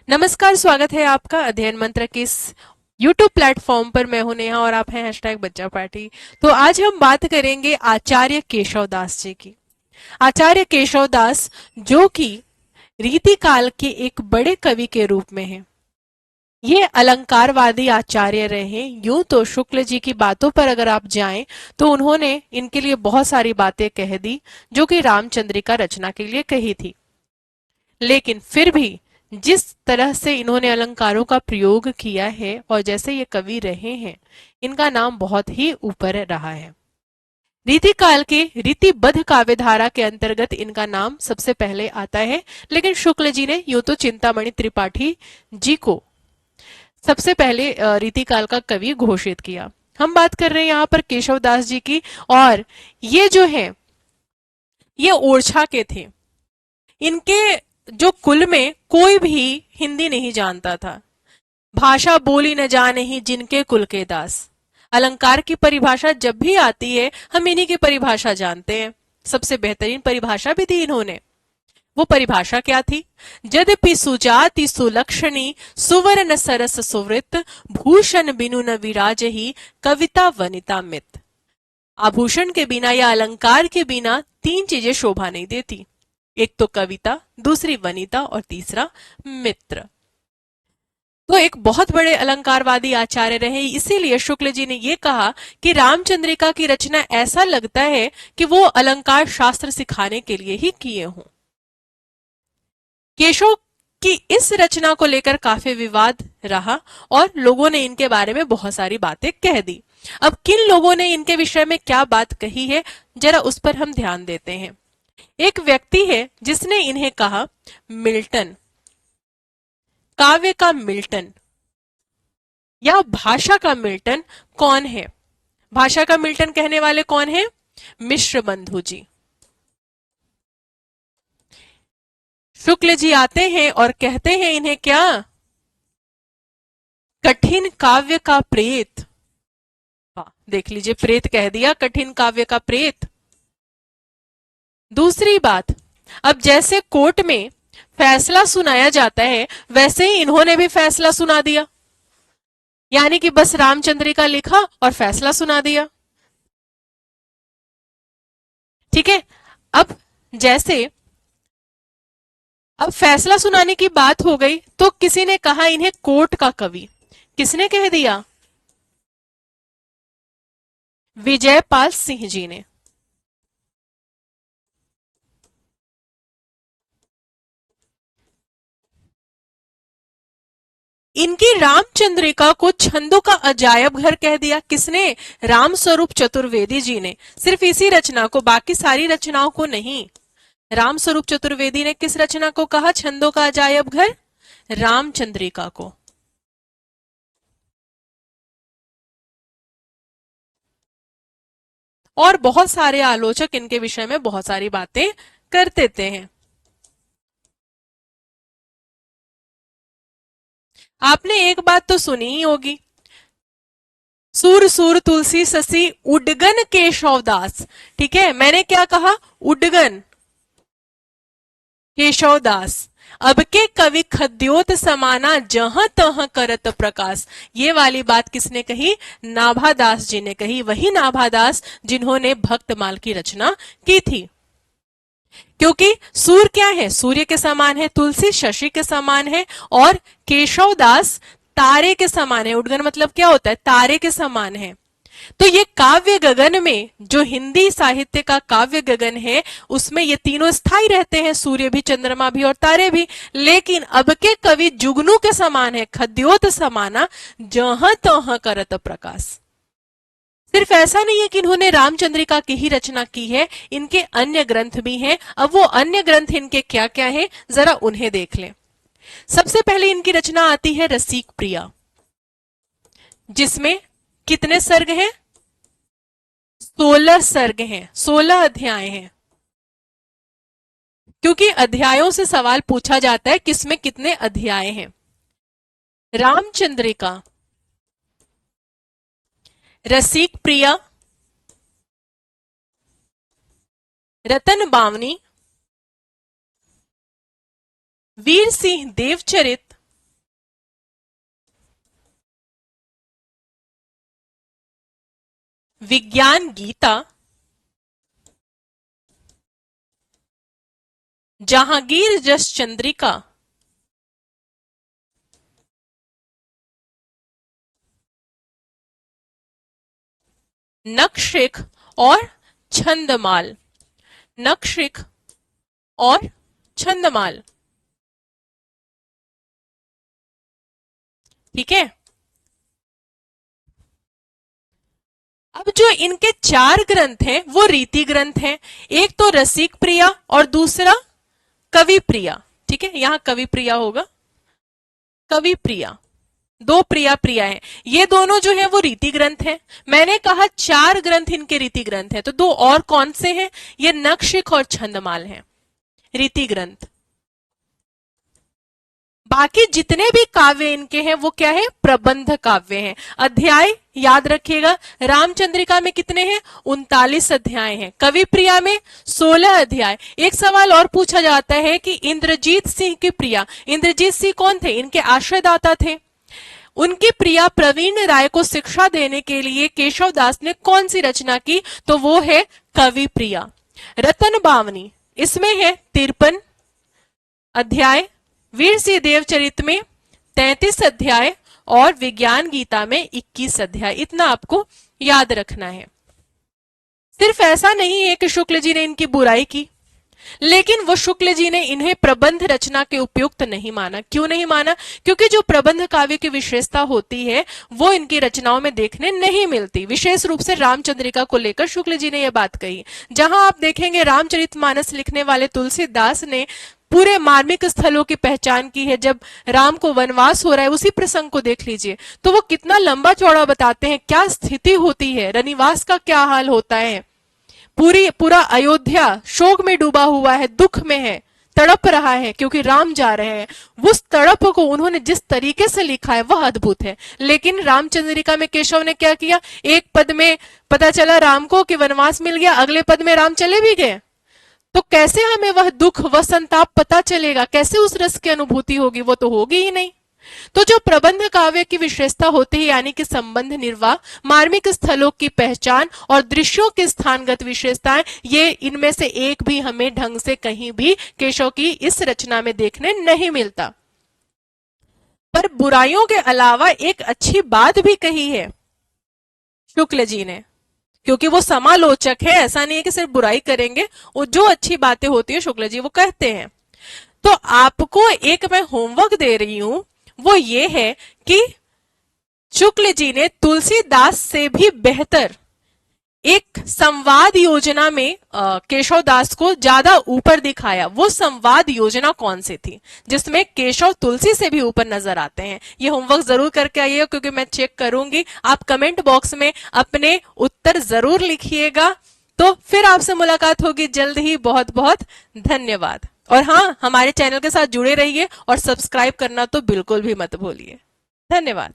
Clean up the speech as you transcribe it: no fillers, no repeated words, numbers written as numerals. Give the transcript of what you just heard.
नमस्कार, स्वागत है आपका अध्ययन मंत्र के इस YouTube प्लेटफॉर्म पर। मैं हूं नेहा और आप हैं #बच्चा पार्टी। तो आज हम बात करेंगे आचार्य केशवदास जी की। आचार्य केशवदास जो कि रीतिकाल के एक बड़े कवि के रूप में हैं। ये अलंकारवादी आचार्य रहे। यूं तो शुक्ल जी की बातों पर अगर आप जाएं तो उन्होंने इनके लिए बहुत सारी बातें कह दी जो कि रामचंद्रिका रचना के लिए कही थी, लेकिन फिर भी जिस तरह से इन्होंने अलंकारों का प्रयोग किया है और जैसे ये कवि रहे हैं, इनका नाम बहुत ही ऊपर रहा है। रीतिकाल के रीतिबद्ध काव्यधारा के अंतर्गत इनका नाम सबसे पहले आता है, लेकिन शुक्ल जी ने यूं तो चिंतामणि त्रिपाठी जी को सबसे पहले रीतिकाल का कवि घोषित किया। हम बात कर रहे हैं यहाँ पर केशवदास जी की, और ये जो है ये ओरछा के थे। इनके जो कुल में कोई भी हिंदी नहीं जानता था। भाषा बोली न जाने ही जिनके कुल के दास। अलंकार की परिभाषा जब भी आती है हम इन्हीं की परिभाषा जानते हैं। सबसे बेहतरीन परिभाषा भी दी इन्होंने। वो परिभाषा क्या थी? यद्यपि सुजाति सुलक्षणी सुवर्ण सरस सुवृत भूषण बिनु न विराज ही कविता वनिता मित। आभूषण के बिना या अलंकार के बिना तीन चीजें शोभा नहीं देती। एक तो कविता, दूसरी वनिता और तीसरा मित्र। तो एक बहुत बड़े अलंकारवादी आचार्य रहे। इसीलिए शुक्ल जी ने यह कहा कि रामचंद्रिका की रचना ऐसा लगता है कि वो अलंकार शास्त्र सिखाने के लिए ही किए हों। केशव की इस रचना को लेकर काफी विवाद रहा और लोगों ने इनके बारे में बहुत सारी बातें कह दी। अब किन लोगों ने इनके विषय में क्या बात कही है, जरा उस पर हम ध्यान देते हैं। एक व्यक्ति है जिसने इन्हें कहा मिल्टन, काव्य का मिल्टन या भाषा का मिल्टन। कौन है भाषा का मिल्टन कहने वाले? कौन है? मिश्र बंधु जी। शुक्ल जी आते हैं और कहते हैं इन्हें क्या? कठिन काव्य का प्रेत। देख लीजिए, प्रेत कह दिया, कठिन काव्य का प्रेत। दूसरी बात, अब जैसे कोर्ट में फैसला सुनाया जाता है वैसे ही इन्होंने भी फैसला सुना दिया। यानी कि बस रामचंद्रिका लिखा और फैसला सुना दिया। ठीक है। अब जैसे अब फैसला सुनाने की बात हो गई तो किसी ने कहा इन्हें कोर्ट का कवि। किसने कह दिया? विजयपाल सिंह जी ने। इनकी रामचंद्रिका को छंदों का अजायब घर कह दिया। किसने? राम स्वरूप चतुर्वेदी जी ने। सिर्फ इसी रचना को, बाकी सारी रचनाओं को नहीं। राम स्वरूप चतुर्वेदी ने किस रचना को कहा छंदों का अजायब घर? रामचंद्रिका को। और बहुत सारे आलोचक इनके विषय में बहुत सारी बातें कर देते हैं। आपने एक बात तो सुनी ही होगी, सूर सूर तुलसी ससी उडगन केशवदास। ठीक है, मैंने क्या कहा? उडगन केशवदास। अब के कवि खद्योत समाना जहां तहां करत प्रकाश। ये वाली बात किसने कही? नाभादास जी ने कही। वही नाभादास जिन्होंने भक्तमाल की रचना की थी। क्योंकि सूर्य क्या है? सूर्य के समान है। तुलसी शशि के समान है और केशवदास तारे के समान है। उडगन मतलब क्या होता है? तारे के समान है। तो ये काव्य गगन में, जो हिंदी साहित्य का काव्य गगन है, उसमें ये तीनों स्थायी रहते हैं, सूर्य भी, चंद्रमा भी और तारे भी। लेकिन अब के कवि जुगनू के समान है। खद्योत समाना जहां तहां करत प्रकाश। सिर्फ ऐसा नहीं है कि इन्होंने रामचंद्रिका की ही रचना की है, इनके अन्य ग्रंथ भी हैं। अब वो अन्य ग्रंथ इनके क्या क्या हैं, जरा उन्हें देख लें। सबसे पहले इनकी रचना आती है रसिक प्रिया, जिसमें कितने सर्ग हैं? 16 सर्ग हैं, 16 अध्याय हैं। क्योंकि अध्यायों से सवाल पूछा जाता है किसमें कितने अध्याय हैं। रामचंद्रिका, रसिक प्रिया, रतन बावनी, वीर सिंह देवचरित विज्ञान गीता, जहांगीर जस चंद्रिका, नखशिख और छंदमाल, नखशिख और छंदमाल। ठीक है। अब जो इनके 4 ग्रंथ हैं वो रीति ग्रंथ हैं। एक तो रसिक प्रिया और दूसरा कवि प्रिया। ठीक है, यहां कवि प्रिया होगा, कवि प्रिया, 2 प्रिया प्रिया है। ये दोनों जो है वो रीति ग्रंथ हैं। मैंने कहा 4 ग्रंथ इनके रीति ग्रंथ हैं, तो 2 और कौन से हैं? ये नखशिख और छंदमाल हैं, रीति ग्रंथ। बाकी जितने भी काव्य इनके हैं वो क्या है? प्रबंध काव्य हैं। अध्याय याद रखिएगा, रामचंद्रिका में कितने हैं? 39 अध्याय हैं, कवि प्रिया में 16 अध्याय। एक सवाल और पूछा जाता है कि इंद्रजीत सिंह की प्रिया, इंद्रजीत सिंह कौन थे? इनके आश्रयदाता थे। उनकी प्रिया प्रवीण राय को शिक्षा देने के लिए केशव दास ने कौन सी रचना की? तो वो है कवि प्रिया। रतन बावनी, इसमें है 53 अध्याय, वीर सिंह देवचरित में 33 अध्याय और विज्ञान गीता में 21 अध्याय। इतना आपको याद रखना है। सिर्फ ऐसा नहीं है कि शुक्ल जी ने इनकी बुराई की, लेकिन वो शुक्ल जी ने इन्हें प्रबंध रचना के उपयुक्त नहीं माना। क्यों नहीं माना? क्योंकि जो प्रबंध काव्य की विशेषता होती है वो इनकी रचनाओं में देखने नहीं मिलती। विशेष रूप से रामचंद्रिका को लेकर शुक्ल जी ने यह बात कही। जहां आप देखेंगे रामचरितमानस लिखने वाले तुलसीदास ने पूरे मार्मिक स्थलों की पहचान की है। जब राम को वनवास हो रहा है, उसी प्रसंग को देख लीजिए तो वो कितना लंबा चौड़ा बताते हैं, क्या स्थिति होती है, रनिवास का क्या हाल होता है। पूरा अयोध्या शोक में डूबा हुआ है, दुख में है, तड़प रहा है क्योंकि राम जा रहे हैं। उस तड़प को उन्होंने जिस तरीके से लिखा है वह अद्भुत है। लेकिन रामचंद्रिका में केशव ने क्या किया? एक पद में पता चला राम को कि वनवास मिल गया, अगले पद में राम चले भी गए। तो कैसे हमें वह दुख, वह संताप पता चलेगा? कैसे उस रस की अनुभूति होगी? वो तो होगी ही नहीं। तो जो प्रबंध काव्य की विशेषता होती है, यानी कि संबंध निर्वाह, मार्मिक स्थलों की पहचान और दृश्यों की स्थानगत विशेषताएं, ये इनमें से एक भी हमें ढंग से कहीं भी केशव की इस रचना में देखने नहीं मिलता। पर बुराइयों के अलावा एक अच्छी बात भी कही है शुक्ल जी ने, क्योंकि वो समालोचक है। ऐसा नहीं है कि सिर्फ बुराई करेंगे, वो जो अच्छी बातें होती है शुक्ल जी वो कहते हैं। तो आपको एक मैं होमवर्क दे रही हूं, वो ये है कि शुक्ल जी ने तुलसीदास से भी बेहतर एक संवाद योजना में केशव दास को ज्यादा ऊपर दिखाया। वो संवाद योजना कौन सी थी जिसमें केशव तुलसी से भी ऊपर नजर आते हैं? ये होमवर्क जरूर करके आइए, क्योंकि मैं चेक करूंगी। आप कमेंट बॉक्स में अपने उत्तर जरूर लिखिएगा। तो फिर आपसे मुलाकात होगी जल्द ही। बहुत बहुत धन्यवाद। और हाँ, हमारे चैनल के साथ जुड़े रहिए और सब्सक्राइब करना तो बिल्कुल भी मत भूलिए। धन्यवाद।